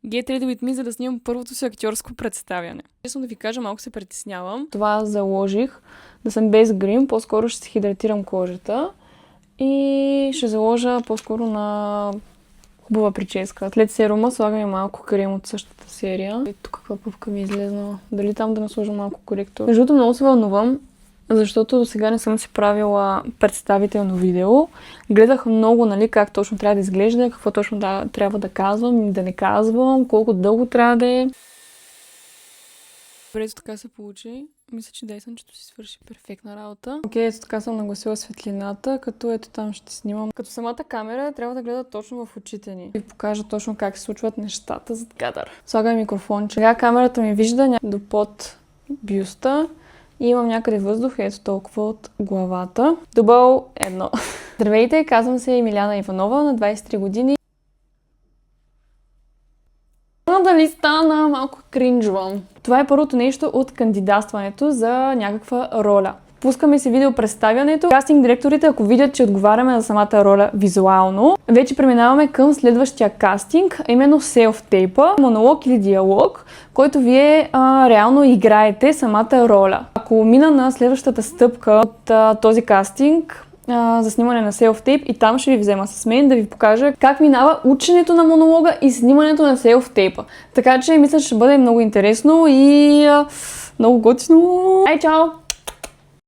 Get Ready With Me, за да снимам първото си актьорско представяне. Честно да ви кажа, малко се притеснявам. Това заложих да съм без грим, по-скоро ще си хидратирам кожата и ще заложа по-скоро на хубава прическа. След серума слагам и малко крем от същата серия. Ето каква пъвка ми е излезнала. Дали там да насложа малко коректор. Между другото много се вълнувам, защото до сега не съм си правила представително видео. Гледах много, нали, как точно трябва да изглежда, какво точно трябва да казвам и да не казвам, колко дълго трябва да е. Добре, така се получи. Мисля, че Дейсънчето си свърши перфектна работа. Окей, ето така съм нагласила светлината, като ето там ще снимам. Като самата камера трябва да гледа точно в очите ни. И покажа точно как се случват нещата зад кадър. Слагам микрофонче. Сега камерата ми вижда до под бюста. И имам някъде въздух, ето толкова от главата. Дубъл 1. Здравейте, казвам се Емиляна Иванова, на 23 години. Дали стана малко кринжвам. Това е първото нещо от кандидатстването за някаква роля. Пускаме си видеопредставянето. Кастинг директорите, ако видят, че отговаряме за самата роля визуално, вече преминаваме към следващия кастинг, а именно селф-тейпа, монолог или диалог, който вие реално играете самата роля. Ако мина на следващата стъпка от този кастинг, за снимане на селф-тейп и там ще ви взема с мен да ви покажа как минава ученето на монолога и снимането на селф-тейпа. Така че мисля, че ще бъде много интересно и много готино. Ай, чао!